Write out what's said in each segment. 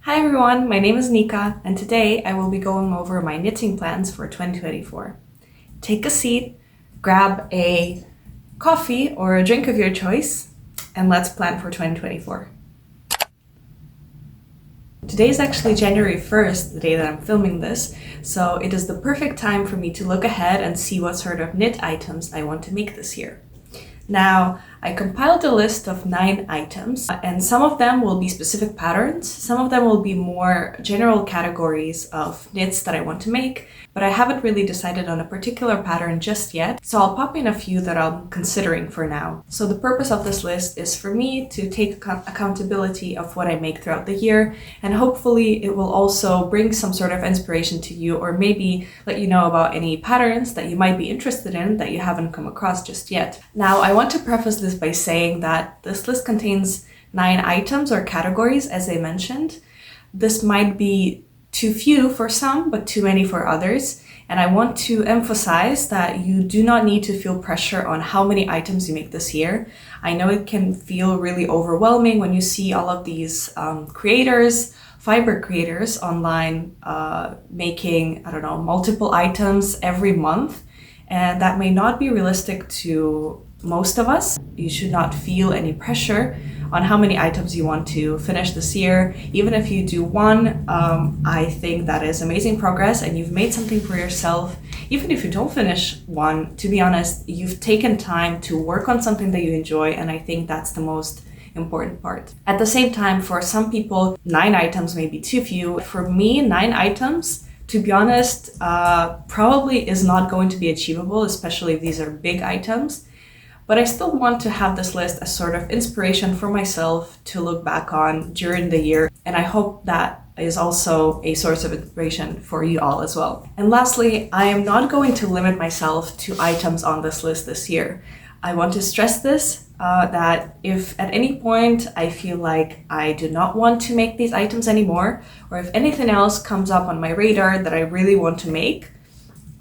Hi everyone, my name is Nika and today I will be going over my knitting plans for 2024. Take a seat, grab a coffee or a drink of your choice, and let's plan for 2024. Today is actually January 1st, the day that I'm filming this, so it is the perfect time for me to look ahead and see what sort of knit items I want to make this year. Now, I compiled a list of 9 items, and some of them will be specific patterns, some of them will be more general categories of knits that I want to make, but I haven't really decided on a particular pattern just yet, so I'll pop in a few that I'm considering for now. So the purpose of this list is for me to take accountability of what I make throughout the year, and hopefully it will also bring some sort of inspiration to you, or maybe let you know about any patterns that you might be interested in that you haven't come across just yet. Now, I want to preface this by saying that this list contains 9 items or categories, as I mentioned. This might be too few for some, but too many for others. And I want to emphasize that you do not need to feel pressure on how many items you make this year. I know it can feel really overwhelming when you see all of these fiber creators online making, multiple items every month. And that may not be realistic to most of us. You should not feel any pressure on how many items you want to finish this year. Even if you do one, I think that is amazing progress and you've made something for yourself. Even if you don't finish one, to be honest, you've taken time to work on something that you enjoy, and I think that's the most important part. At the same time, for some people, 9 items may be too few. For me, 9 items, to be honest, probably is not going to be achievable, especially if these are big items. But I still want to have this list as sort of inspiration for myself to look back on during the year. And I hope that is also a source of inspiration for you all as well. And lastly, I am not going to limit myself to items on this list this year. I want to stress this, that if at any point I feel like I do not want to make these items anymore, or if anything else comes up on my radar that I really want to make,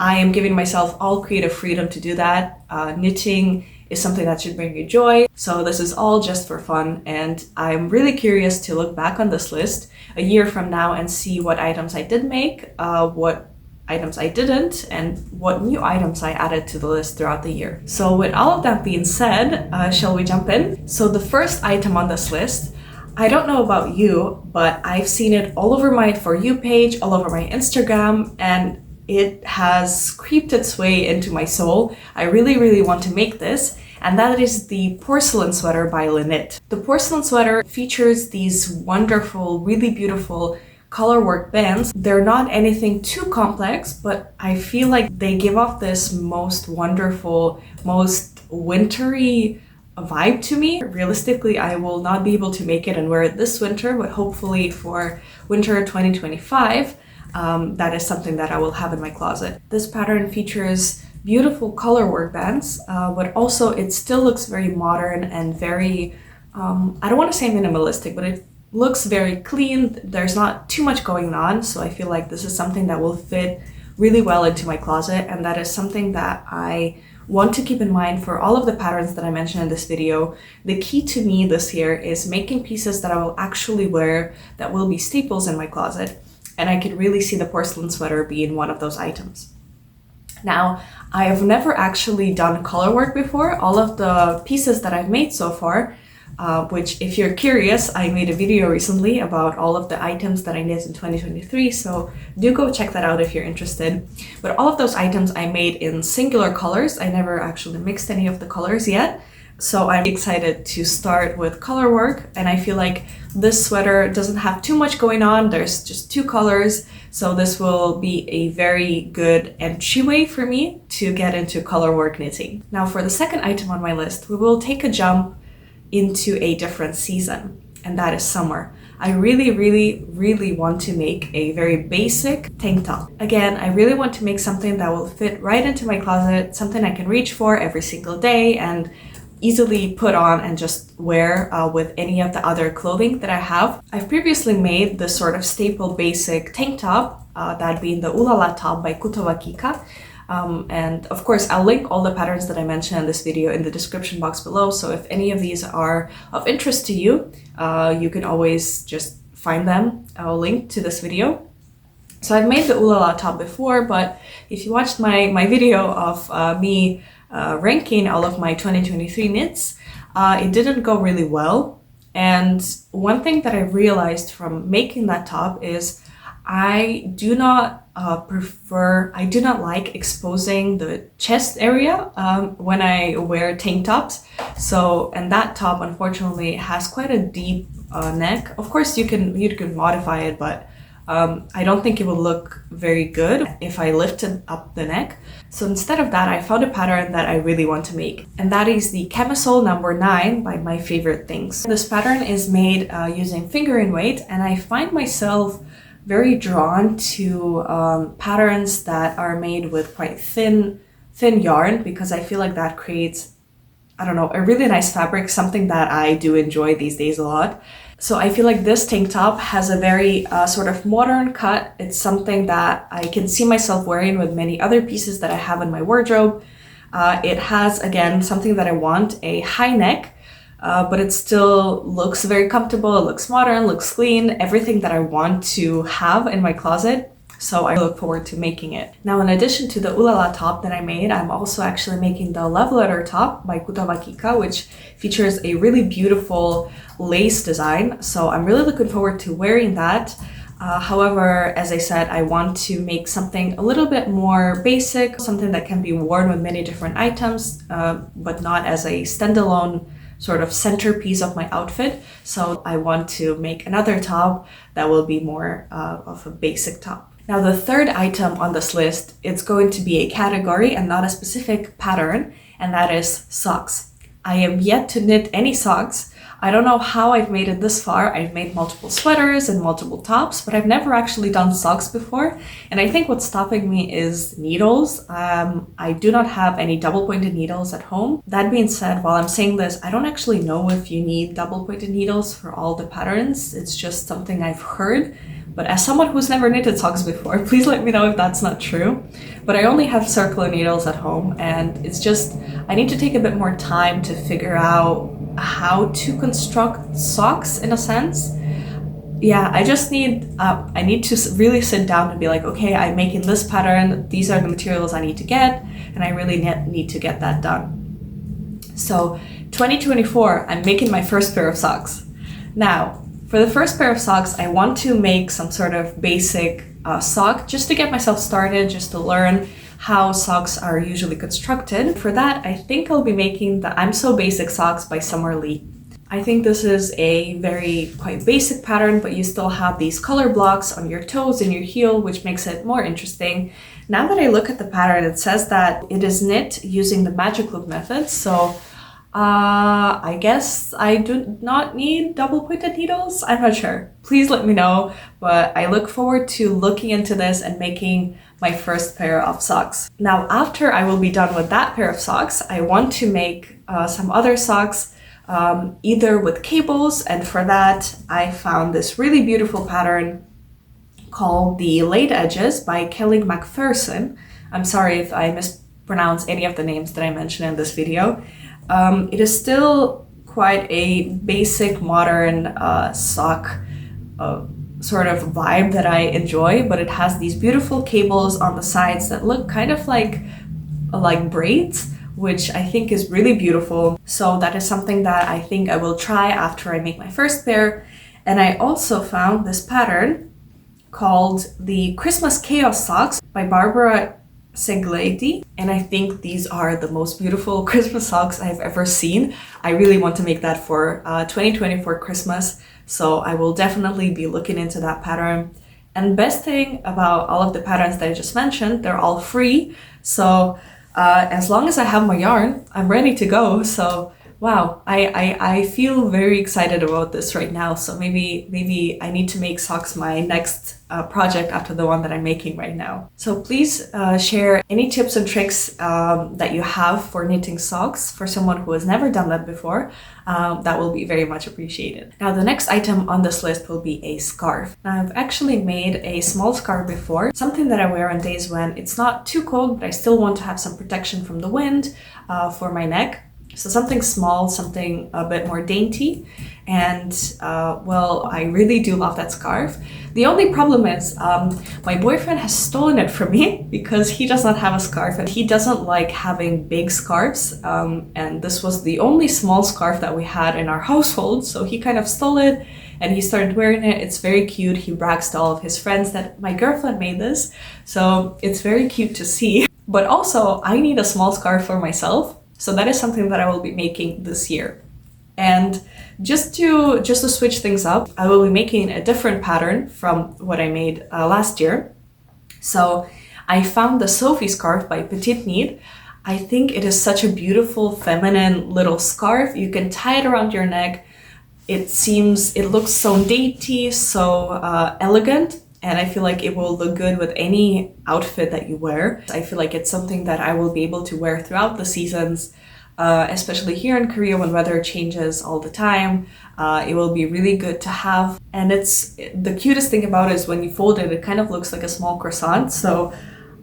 I am giving myself all creative freedom to do that. Knitting is something that should bring you joy. So this is all just for fun, and I'm really curious to look back on this list a year from now and see what items I did make, what items I didn't, and what new items I added to the list throughout the year. So with all of that being said, shall we jump in? So the first item on this list, I don't know about you, but I've seen it all over my For You page, all over my Instagram, and it has creeped its way into my soul. I really want to make this, and that is the Porcelain sweater by Knit. The Porcelain sweater features these wonderful, really beautiful colorwork bands. They're not anything too complex, but I feel like they give off this most wonderful, most wintry vibe to me. Realistically, I will not be able to make it and wear it this winter, but hopefully for winter 2025, that is something that I will have in my closet. This pattern features beautiful colorwork bands, but also it still looks very modern and very, I don't want to say minimalistic, but it looks very clean. There's not too much going on, so I feel like this is something that will fit really well into my closet, and that is something that I want to keep in mind for all of the patterns that I mentioned in this video. The key to me this year is making pieces that I will actually wear, that will be staples in my closet. And I could really see the porcelain sweater being one of those items. Now, I have never actually done color work before. All of the pieces that I've made so far, which if you're curious, I made a video recently about all of the items that I knit in 2023, so do go check that out if you're interested. But all of those items I made in singular colors. I never actually mixed any of the colors yet. So I'm excited to start with color work, and I feel like this sweater doesn't have too much going on. There's just 2 colors, so this will be a very good entryway for me to get into color work knitting. Now for the second item on my list, we will take a jump into a different season, and that is summer. I really want to make a very basic tank top. Again, I really want to make something that will fit right into my closet, something I can reach for every single day and easily put on and just wear with any of the other clothing that I have. I've previously made this sort of staple basic tank top, that being the Ooh La La top by Kutovakika. And of course, I'll link all the patterns that I mentioned in this video in the description box below. So if any of these are of interest to you, you can always just find them. I'll link to this video. So I've made the Ooh La La top before, but if you watched my video of me ranking all of my 2023 knits, it didn't go really well. And one thing that I realized from making that top is I do not I do not like exposing the chest area when I wear tank tops. So, and that top unfortunately has quite a deep neck. Of course you can modify it, but I don't think it will look very good if I lifted up the neck. So instead of that, I found a pattern that I really want to make. And that is the Camisole number 9 by My Favorite Things. This pattern is made using fingering weight, and I find myself very drawn to patterns that are made with quite thin yarn, because I feel like that creates, I don't know, a really nice fabric, something that I do enjoy these days a lot. So I feel like this tank top has a very sort of modern cut. It's something that I can see myself wearing with many other pieces that I have in my wardrobe. It has, again, something that I want, a high neck, but it still looks very comfortable. It looks modern, looks clean, everything that I want to have in my closet. So I look forward to making it. Now, in addition to the Ooh La La top that I made, I'm also actually making the Love Letter top by Kutovakika, which features a really beautiful lace design. So I'm really looking forward to wearing that. However, as I said, I want to make something a little bit more basic, something that can be worn with many different items, but not as a standalone sort of centerpiece of my outfit. So I want to make another top that will be more of a basic top. Now, the third item on this list, it's going to be a category and not a specific pattern, and that is socks. I am yet to knit any socks. I don't know how I've made it this far. I've made multiple sweaters and multiple tops, but I've never actually done socks before. And I think what's stopping me is needles. I do not have any double-pointed needles at home. That being said, while I'm saying this, I don't actually know if you need double-pointed needles for all the patterns. It's just something I've heard. But as someone who's never knitted socks before, please let me know if that's not true. But I only have circular needles at home, and it's just, I need to take a bit more time to figure out how to construct socks in a sense. Yeah, I just need, I need to really sit down and be like, okay, I'm making this pattern, these are the materials I need to get, and I really need to get that done. So 2024, I'm making my first pair of socks. Now, for the first pair of socks, I want to make some sort of basic sock just to get myself started, just to learn how socks are usually constructed. For that, I think I'll be making the I'm So Basic socks by Summer Lee. I think this is a very quite basic pattern, but you still have these color blocks on your toes and your heel, which makes it more interesting. Now that I look at the pattern, it says that it is knit using the magic loop method. So I guess I do not need double-pointed needles. I'm not sure. Please let me know, but I look forward to looking into this and making my first pair of socks. Now, after I will be done with that pair of socks, I want to make some other socks, either with cables, and for that I found this really beautiful pattern called the Laid Edges by Kellie Macpherson. I'm sorry if I mispronounce any of the names that I mentioned in this video. It is still quite a basic modern sock sort of vibe that I enjoy, but it has these beautiful cables on the sides that look kind of like braids, which I think is really beautiful. So that is something that I think I will try after I make my first pair. And I also found this pattern called the Christmas Chaos Socks by Barbara Ceglédi, and I think these are the most beautiful Christmas socks I've ever seen. I really want to make that for 2024 Christmas, so I will definitely be looking into that pattern. And best thing about all of the patterns that I just mentioned, they're all free, so as long as I have my yarn, I'm ready to go. So wow, I feel very excited about this right now. So maybe I need to make socks my next project after the one that I'm making right now. So please share any tips and tricks that you have for knitting socks for someone who has never done that before. That will be very much appreciated. Now, the next item on this list will be a scarf. Now, I've actually made a small scarf before, something that I wear on days when it's not too cold, but I still want to have some protection from the wind for my neck. So something small, something a bit more dainty. And well, I really do love that scarf. The only problem is my boyfriend has stolen it from me because he does not have a scarf and he doesn't like having big scarves. And this was the only small scarf that we had in our household. So he kind of stole it and he started wearing it. It's very cute. He brags to all of his friends that my girlfriend made this. So it's very cute to see. But also I need a small scarf for myself. So that is something that I will be making this year. And just to switch things up, I will be making a different pattern from what I made last year. So I found the Sophie scarf by PetiteKnit. I think it is such a beautiful feminine little scarf. You can tie it around your neck. It looks so dainty, so elegant. And I feel like it will look good with any outfit that you wear. I feel like it's something that I will be able to wear throughout the seasons, especially here in Korea when weather changes all the time. It will be really good to have. And the cutest thing about it is when you fold it, it kind of looks like a small croissant. So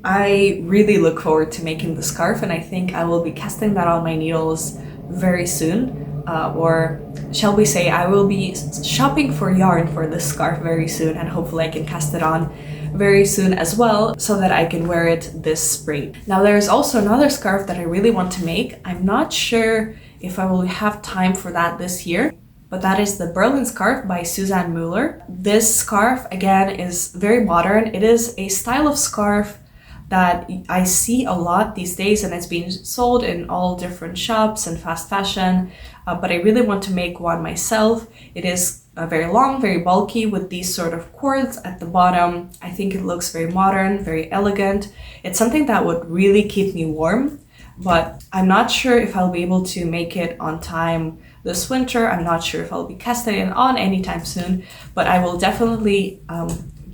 I really look forward to making the scarf, and I think I will be casting that on my needles very soon. Or shall we say, I will be shopping for yarn for this scarf very soon, and hopefully I can cast it on very soon as well so that I can wear it this spring. Now there's also another scarf that I really want to make. I'm not sure if I will have time for that this year, but that is the Berlin scarf by Susanne Müller. This scarf again is very modern. It is a style of scarf that I see a lot these days, and it's being sold in all different shops and fast fashion, but I really want to make one myself. It is very long, very bulky with these sort of cords at the bottom. I think it looks very modern, very elegant. It's something that would really keep me warm, but I'm not sure if I'll be able to make it on time this winter. I'm not sure if I'll be casting it on anytime soon, but I will definitely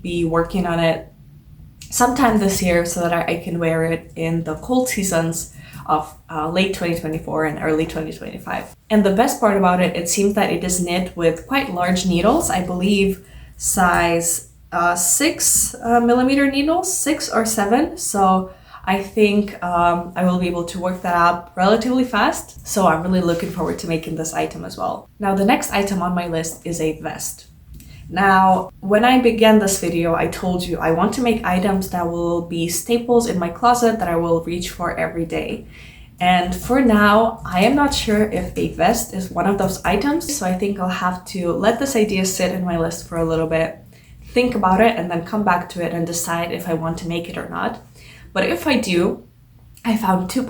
be working on it sometime this year so that I can wear it in the cold seasons of late 2024 and early 2025. And the best part about it, it seems that it is knit with quite large needles. I believe size 6 millimeter needles, 6 or 7. So I think I will be able to work that up relatively fast. So I'm really looking forward to making this item as well. Now the next item on my list is a vest. Now, when I began this video, I told you I want to make items that will be staples in my closet that I will reach for every day. And for now, I am not sure if a vest is one of those items, so I think I'll have to let this idea sit in my list for a little bit, think about it, and then come back to it and decide if I want to make it or not. But if I do, I found two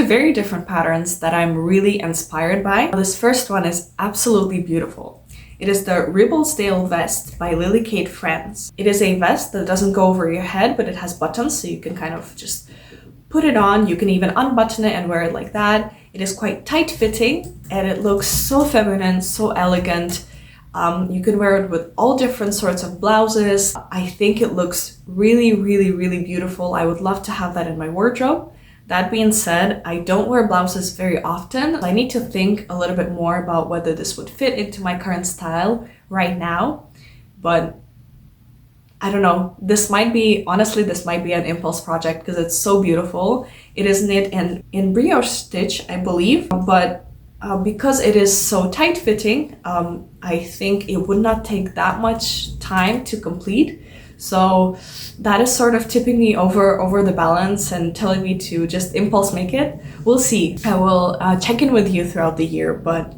very different patterns that I'm really inspired by. This first one is absolutely beautiful. It is the Ribblesdale vest by Lily Kate France. It is a vest that doesn't go over your head, but it has buttons, so you can kind of just put it on. You can even unbutton it and wear it like that. It is quite tight fitting and it looks so feminine, so elegant. You can wear it with all different sorts of blouses. I think it looks really, really, really beautiful. I would love to have that in my wardrobe. That being said, I don't wear blouses very often. I need to think a little bit more about whether this would fit into my current style right now. But I don't know, this might be an impulse project because it's so beautiful. It is knit in brioche stitch, I believe, but because it is so tight fitting, I think it would not take that much time to complete. So that is sort of tipping me over the balance and telling me to just impulse make it. We'll see. I will check in with you throughout the year, but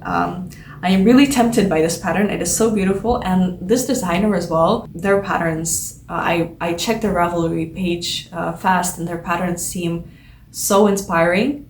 I am really tempted by this pattern. It is so beautiful, and this designer as well, their patterns, I checked their Ravelry page fast, and their patterns seem so inspiring.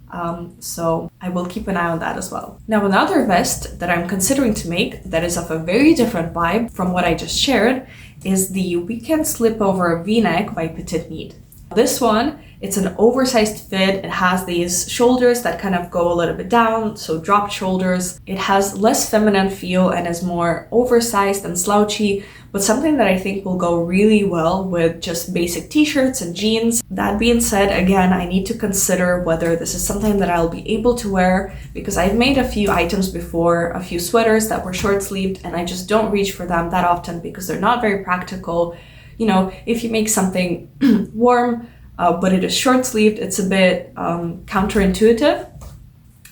So I will keep an eye on that as well. Now another vest that I'm considering to make that is of a very different vibe from what I just shared is the Weekend Slipover V-neck by PetiteKnit. This one, it's an oversized fit. It has these shoulders that kind of go a little bit down, so dropped shoulders. It has less feminine feel and is more oversized and slouchy, but something that I think will go really well with just basic t-shirts and jeans. That being said, again, I need to consider whether this is something that I'll be able to wear, because I've made a few items before, a few sweaters that were short-sleeved, and I just don't reach for them that often because they're not very practical. You know, if you make something warm, but it is short-sleeved, it's a bit counterintuitive.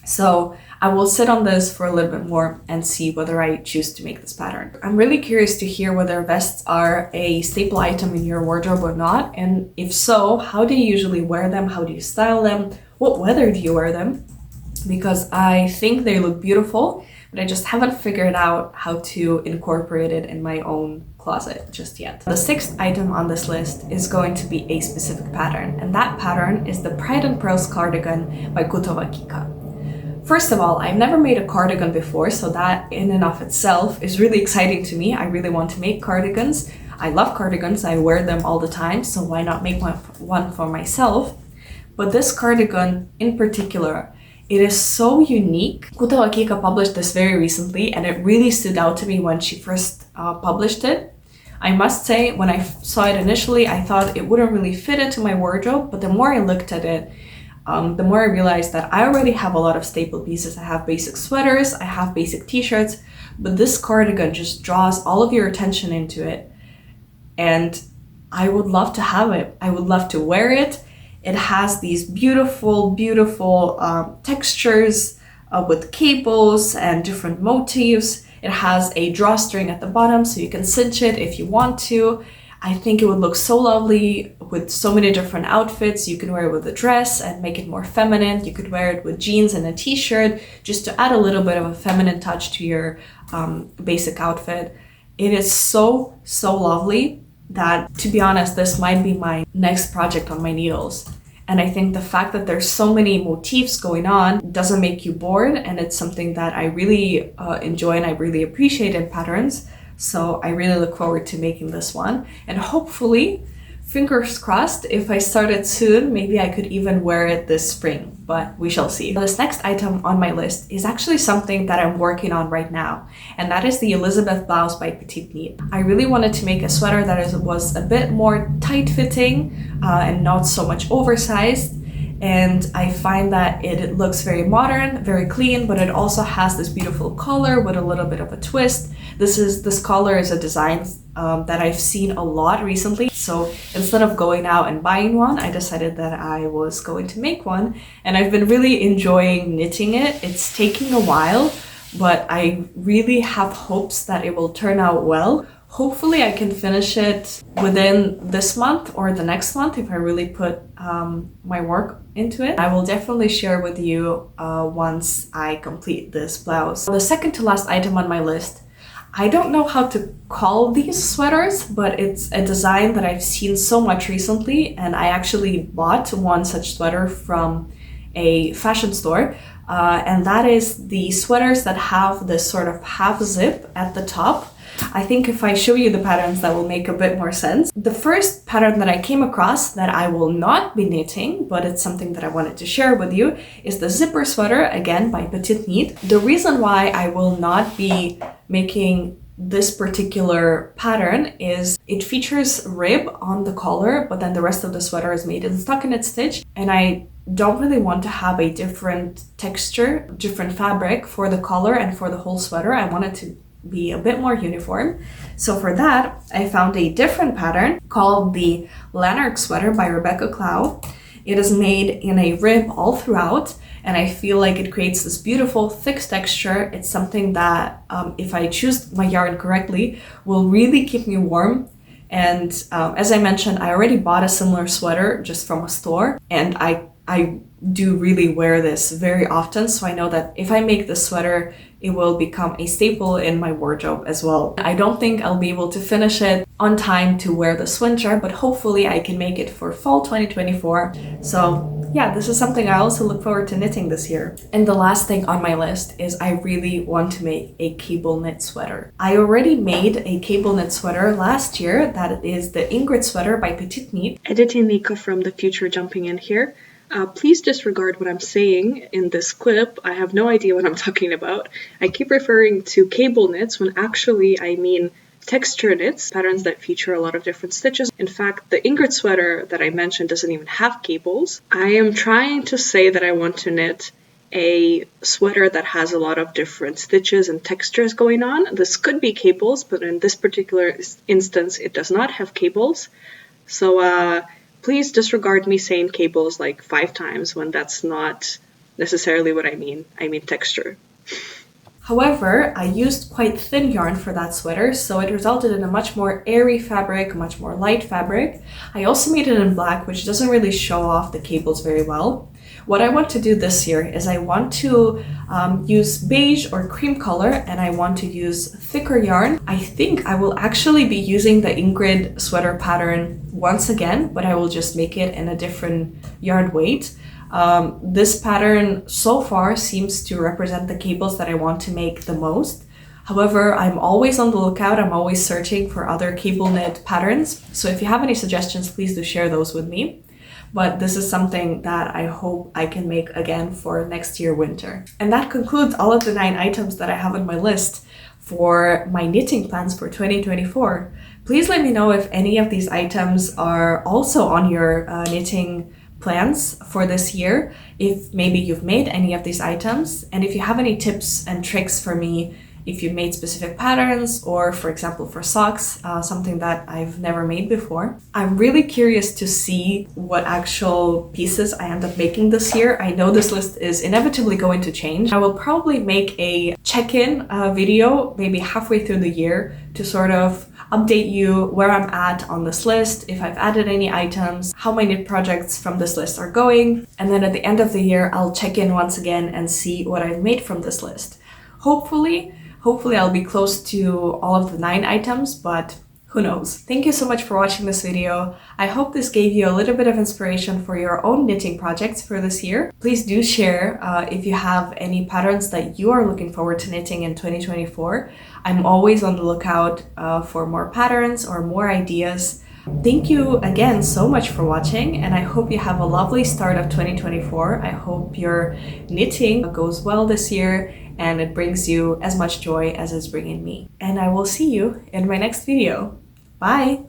So I will sit on this for a little bit more and see whether I choose to make this pattern. I'm really curious to hear whether vests are a staple item in your wardrobe or not, and if so, how do you usually wear them? How do you style them? What weather do you wear them? Because I think they look beautiful, but I just haven't figured out how to incorporate it in my own closet just yet. The sixth item on this list is going to be a specific pattern, and that pattern is the Pride and Pearls cardigan by Kutovakika. First of all, I've never made a cardigan before, so that in and of itself is really exciting to me. I really want to make cardigans. I love cardigans, I wear them all the time, so why not make one for myself? But this cardigan in particular, it is so unique. Kutovakika published this very recently, and it really stood out to me when she first published it. I must say, when I saw it initially, I thought it wouldn't really fit into my wardrobe, but the more I looked at it, the more I realized that I already have a lot of staple pieces. I have basic sweaters, I have basic t-shirts, but this cardigan just draws all of your attention into it. And I would love to have it. I would love to wear it. It has these beautiful, beautiful textures with cables and different motifs. It has a drawstring at the bottom so you can cinch it if you want to. I think it would look so lovely with so many different outfits. You can wear it with a dress and make it more feminine. You could wear it with jeans and a t-shirt just to add a little bit of a feminine touch to your basic outfit. It is so, so lovely that, to be honest, this might be my next project on my needles. And I think the fact that there's so many motifs going on doesn't make you bored, and it's something that I really enjoy and I really appreciate in patterns. So I really look forward to making this one, and hopefully, fingers crossed, if I start it soon, maybe I could even wear it this spring, but we shall see. This next item on my list is actually something that I'm working on right now, and that is the Elisabeth blouse by PetiteKnit. I really wanted to make a sweater that was a bit more tight-fitting and not so much oversized. And I find that it looks very modern, very clean, but it also has this beautiful collar with a little bit of a twist. This collar is a design that I've seen a lot recently. So instead of going out and buying one, I decided that I was going to make one. And I've been really enjoying knitting it. It's taking a while, but I really have hopes that it will turn out well. Hopefully I can finish it within this month or the next month if I really put my work into it. I will definitely share with you once I complete this blouse. The second to last item on my list, I don't know how to call these sweaters, but it's a design that I've seen so much recently, and I actually bought one such sweater from a fashion store. And that is the sweaters that have this sort of half zip at the top. I think if I show you the patterns, that will make a bit more sense. The first pattern that I came across that I will not be knitting, but it's something that I wanted to share with you, is the zipper sweater, again by PetiteKnit. The reason why I will not be making this particular pattern is it features rib on the collar, but then the rest of the sweater is made in stockinette stitch, and I don't really want to have a different texture, different fabric for the collar and for the whole sweater. I want it to be a bit more uniform. So for that, I found a different pattern called the Lanark sweater by Clow. It is made in a rib all throughout, and I feel like it creates this beautiful thick texture. It's something that, if I choose my yarn correctly, will really keep me warm. And as I mentioned, I already bought a similar sweater just from a store, and I do really wear this very often, so I know that if I make this sweater, it will become a staple in my wardrobe as well. I don't think I'll be able to finish it on time to wear this winter, but hopefully I can make it for fall 2024. So yeah, this is something I also look forward to knitting this year. And the last thing on my list is I really want to make a cable knit sweater. I already made a cable knit sweater last year. That is the Ingrid sweater by PetiteKnit. Editing Nico from the future jumping in here. Please disregard what I'm saying in this clip. I have no idea what I'm talking about. I keep referring to cable knits when actually I mean texture knits, patterns that feature a lot of different stitches. In fact, the Ingrid sweater that I mentioned doesn't even have cables. I am trying to say that I want to knit a sweater that has a lot of different stitches and textures going on. This could be cables, but in this particular instance, it does not have cables. So, please disregard me saying cables like 5 times when that's not necessarily what I mean. I mean texture. However, I used quite thin yarn for that sweater, so it resulted in a much more airy fabric, much more light fabric. I also made it in black, which doesn't really show off the cables very well. What I want to do this year is I want to use beige or cream color, and I want to use thicker yarn. I think I will actually be using the Ingrid sweater pattern once again, but I will just make it in a different yarn weight. This pattern so far seems to represent the cables that I want to make the most. However, I'm always on the lookout. I'm always searching for other cable knit patterns. So if you have any suggestions, please do share those with me. But this is something that I hope I can make again for next year winter. And that concludes all of the 9 items that I have on my list for my knitting plans for 2024. Please let me know if any of these items are also on your knitting plans for this year, if maybe you've made any of these items, and if you have any tips and tricks for me, if you made specific patterns, or for example for socks, something that I've never made before. I'm really curious to see what actual pieces I end up making this year. I know this list is inevitably going to change. I will probably make a check-in video maybe halfway through the year to sort of update you where I'm at on this list, if I've added any items, how my knit projects from this list are going, and then at the end of the year I'll check in once again and see what I've made from this list. Hopefully I'll be close to all of the 9 items, but who knows? Thank you so much for watching this video. I hope this gave you a little bit of inspiration for your own knitting projects for this year. Please do share if you have any patterns that you are looking forward to knitting in 2024. I'm always on the lookout for more patterns or more ideas. Thank you again so much for watching, and I hope you have a lovely start of 2024. I hope your knitting goes well this year and it brings you as much joy as it's bringing me. And I will see you in my next video. Bye!